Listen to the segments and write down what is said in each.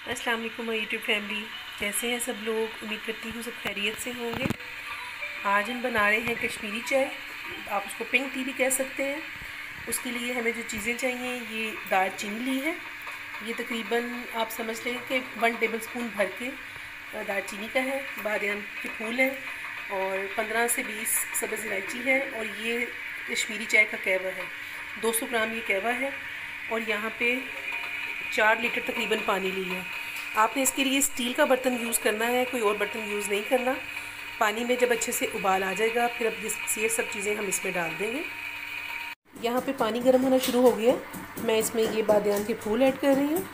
अस्सलाम वालेकुम my YouTube family. कैसे हैं सब लोग? उम्मीद करती हूँ सब खैरियत से होंगे। आज हम बना रहे हैं कश्मीरी चाय, आप उसको पिंक टी भी कह सकते हैं। उसके लिए हमें जो चीज़ें चाहिए, ये दालचीनी ली है, ये तकरीबन आप समझ लें कि 1 टेबल स्पून भर के दालचीनी का है। बादियान के फूल हैं और 15 से 20 सब्ज़ इलायची है और ये कश्मीरी चाय का कहवा है। 200 ग्राम ये कहवा है और यहाँ पे 4 लीटर तकरीबन पानी लिया है। आपने इसके लिए स्टील का बर्तन यूज़ करना है, कोई और बर्तन यूज़ नहीं करना। पानी में जब अच्छे से उबाल आ जाएगा, फिर अब ये सब चीज़ें हम इसमें डाल देंगे। यहाँ पे पानी गर्म होना शुरू हो गया। मैं इसमें ये बादियान के फूल ऐड कर रही हूँ,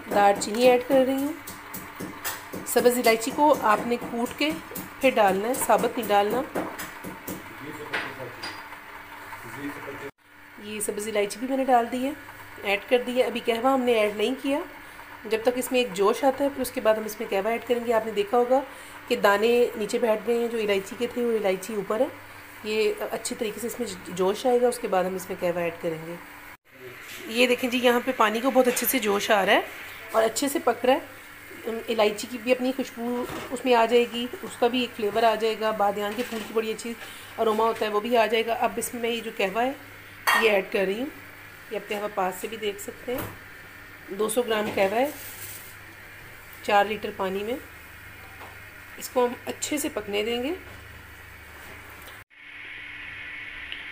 दालचीनी ऐड कर रही हूँ। सब्ज़ इलायची को आपने कूट के फिर डालना है, साबुत नहीं डालना। ये सब्ज़ इलायची भी मैंने डाल दी है, ऐड कर दी है। अभी कहवा हमने ऐड नहीं किया, जब तक इसमें एक जोश आता है फिर उसके बाद हम इसमें कहवा ऐड करेंगे। आपने देखा होगा कि दाने नीचे बैठ गए हैं, जो इलायची के थे वो इलायची ऊपर है। ये अच्छी तरीके से इसमें जोश आएगा, उसके बाद हम इसमें कहवा ऐड करेंगे। ये देखें जी, यहाँ पे पानी को बहुत अच्छे से जोश आ रहा है और अच्छे से पक रहा है। इलायची की भी अपनी खुशबू उसमें आ जाएगी, उसका भी एक फ्लेवर आ जाएगा। बादियान के फूल की बड़ी अच्छी अरोमा होता है, वो भी आ जाएगा। अब इसमें मैं ये जो कहवा है ये ऐड कर रही हूँ। ये आप कहवा पास से भी देख सकते हैं। 200 ग्राम कहवा है 4 लीटर पानी में। इसको हम अच्छे से पकने देंगे।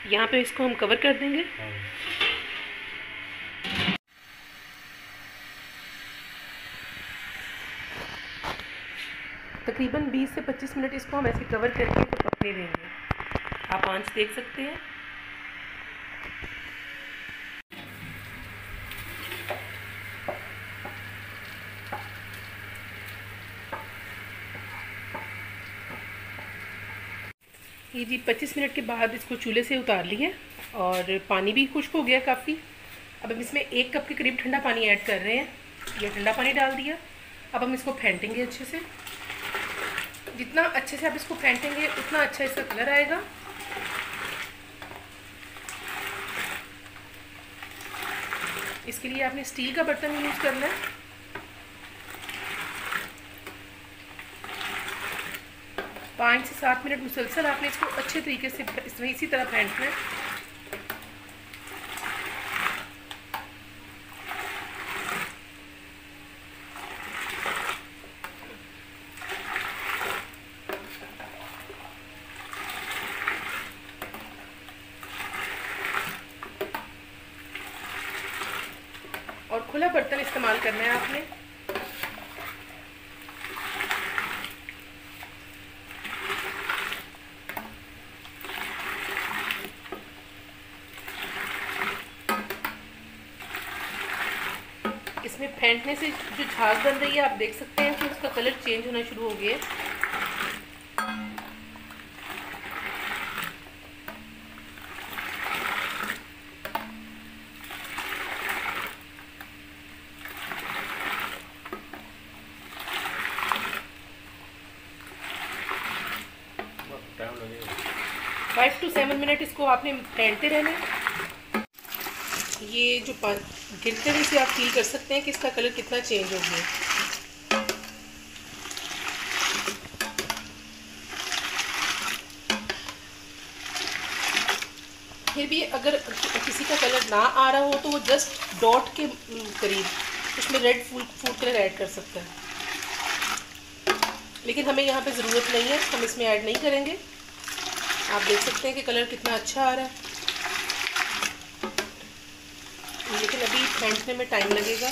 यहाँ पे इसको हम कवर कर देंगे। तकरीबन 20 से 25 मिनट इसको हम ऐसे कवर करके तो पकने देंगे। आप आंच देख सकते हैं। ये जी 25 मिनट के बाद इसको चूल्हे से उतार लिया और पानी भी खुश्क हो गया काफ़ी। अब हम इसमें 1 कप के करीब ठंडा पानी ऐड कर रहे हैं। ये ठंडा पानी डाल दिया। अब हम इसको फेंटेंगे अच्छे से। जितना अच्छे से आप इसको फेंटेंगे उतना अच्छा इसका कलर आएगा। इसके लिए आपने स्टील का बर्तन यूज़ करना है। पाँच से 7 मिनट मुसलसल आपने इसको अच्छे तरीके से इसी तरह फेंटना है। और खुला बर्तन इस्तेमाल करना है आपने। इसमें फेंटने से जो झाग बन रही है, आप देख सकते हैं कि उसका कलर चेंज होना शुरू हो गया है। टाइम लगेगा। 5 to 7 मिनट इसको आपने फेंटते रहना है। ये जो गिरते हुए से आप फील कर सकते हैं कि इसका कलर कितना चेंज हो गया। फिर भी अगर किसी का कलर ना आ रहा हो तो वो जस्ट डॉट के करीब उसमें रेड फूड कलर ऐड कर सकता है, लेकिन हमें यहाँ पे ज़रूरत नहीं है, हम इसमें ऐड नहीं करेंगे। आप देख सकते हैं कि कलर कितना अच्छा आ रहा है, लेकिन अभी फेंटने में टाइम लगेगा।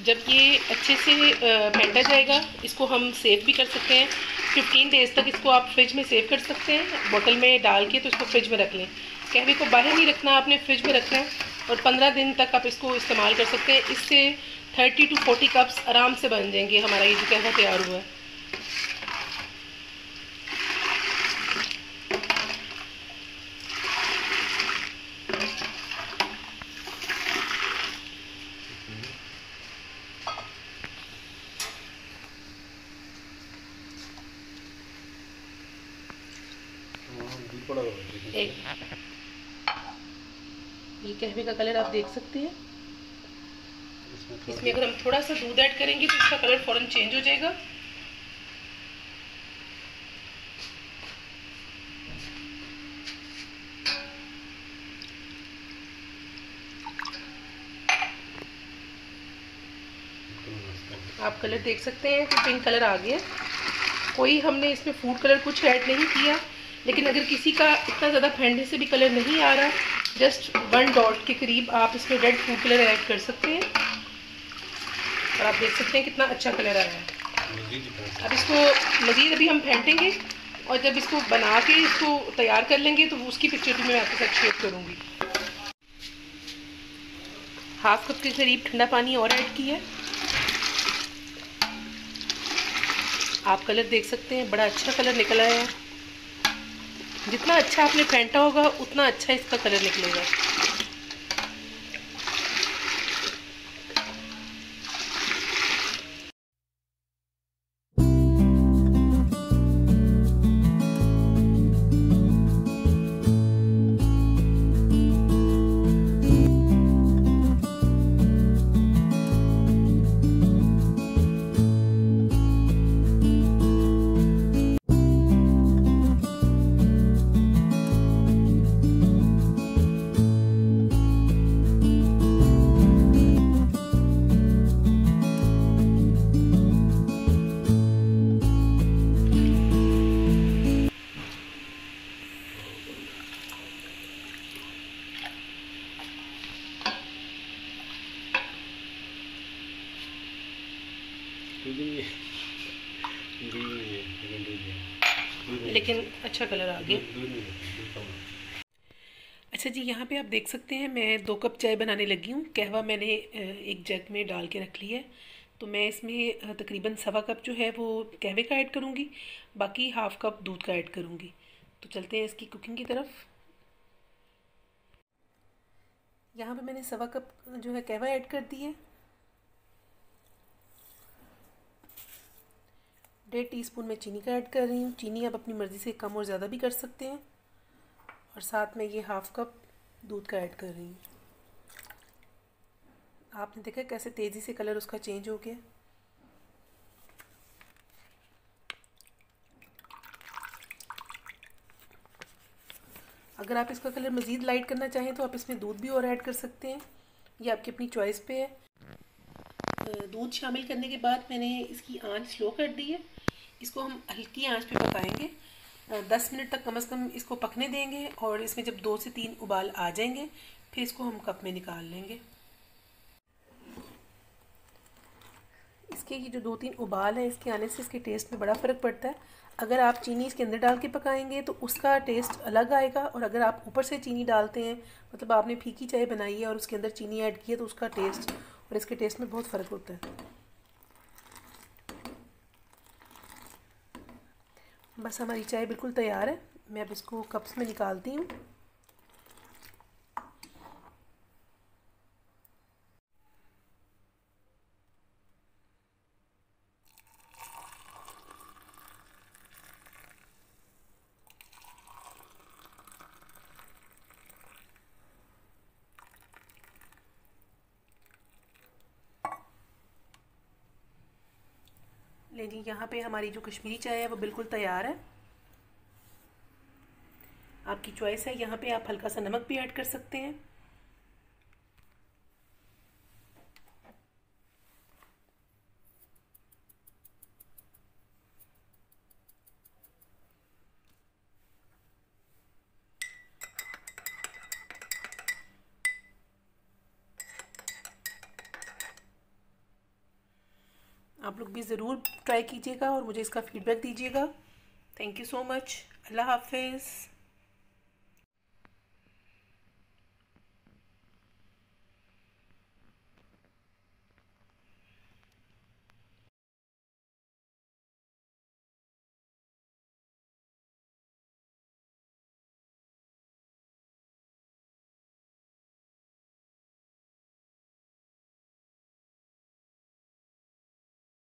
जब ये अच्छे से फेंटा जाएगा, इसको हम सेव भी कर सकते हैं। 15 डेज़ तक इसको आप फ्रिज में सेव कर सकते हैं, बोतल में डाल के। तो इसको फ्रिज में रख लें। कहवे को बाहर नहीं रखना, आपने फ्रिज में रखना है और 15 दिन तक आप इसको इस्तेमाल कर सकते हैं। इससे 30 to 40 कप्स आराम से बन जाएंगे। हमारा ये जो कहवा तैयार हुआ है। एक ये कहवे का कलर आप देख सकते हैं। इसमें अगर हम थोड़ा सा दूध ऐड करेंगे तो इसका कलर फ़ौरन चेंज हो जाएगा। आप कलर देख सकते हैं कि पिंक कलर आ गया। कोई हमने इसमें फूड कलर कुछ ऐड नहीं किया, लेकिन अगर किसी का इतना ज़्यादा फेंडे से भी कलर नहीं आ रहा, जस्ट 1 डॉट के करीब आप इसमें रेड फूड कलर ऐड कर सकते हैं। और आप देख सकते हैं कितना अच्छा कलर आया है। अब इसको मज़ीद अभी हम फेंटेंगे और जब इसको बना के इसको तैयार कर लेंगे तो उसकी पिक्चर भी मैं आपके साथ शेयर करूँगी। हाफ कप के करीब ठंडा पानी और ऐड किया है। आप कलर देख सकते हैं, बड़ा अच्छा कलर निकल आया है। जितना अच्छा आपने फेंटा होगा उतना अच्छा इसका कलर निकलेगा। लेकिन अच्छा कलर आ गया। अच्छा जी, यहाँ पे आप देख सकते हैं मैं 2 कप चाय बनाने लगी हूँ। कहवा मैंने एक जग में डाल के रख लिया है, तो मैं इसमें तकरीबन 1.25 कप जो है वो कहवे का ऐड करूँगी, बाकी हाफ कप दूध का ऐड करूँगी। तो चलते हैं इसकी कुकिंग की तरफ। यहाँ पे मैंने 1.25 कप जो है कहवा ऐड कर दी है। 1.5 टीस्पून मैं चीनी का ऐड कर रही हूँ। चीनी आप अपनी मर्ज़ी से कम और ज़्यादा भी कर सकते हैं। और साथ में ये हाफ कप दूध का ऐड कर रही हूँ। आपने देखा कैसे तेज़ी से कलर उसका चेंज हो गया। अगर आप इसका कलर मज़ीद लाइट करना चाहें तो आप इसमें दूध भी और ऐड कर सकते हैं, ये आपकी अपनी चॉइस पे है। दूध शामिल करने के बाद मैंने इसकी आंच स्लो कर दी है। इसको हम हल्की आंच पे पकाएंगे। 10 मिनट तक कम से कम इसको पकने देंगे और इसमें जब 2 से 3 उबाल आ जाएंगे फिर इसको हम कप में निकाल लेंगे। इसके ये जो 2-3 उबाल है, इसके आने से इसके टेस्ट में बड़ा फ़र्क पड़ता है। अगर आप चीनी इसके अंदर डाल के पकाएंगे तो उसका टेस्ट अलग आएगा, और अगर आप ऊपर से चीनी डालते हैं, मतलब आपने फीकी चाय बनाई है और उसके अंदर चीनी ऐड की है, तो उसका टेस्ट और इसके टेस्ट में बहुत फ़र्क होता है। बस हमारी चाय बिल्कुल तैयार है। मैं अब इसको कप्स में निकालती हूँ। ले जी, यहाँ पे हमारी जो कश्मीरी चाय है वो बिल्कुल तैयार है। आपकी चॉइस है, यहाँ पे आप हल्का सा नमक भी ऐड कर सकते हैं। आप लोग भी ज़रूर ट्राई कीजिएगा और मुझे इसका फीडबैक दीजिएगा। Thank you so much. अल्लाह हाफिज़।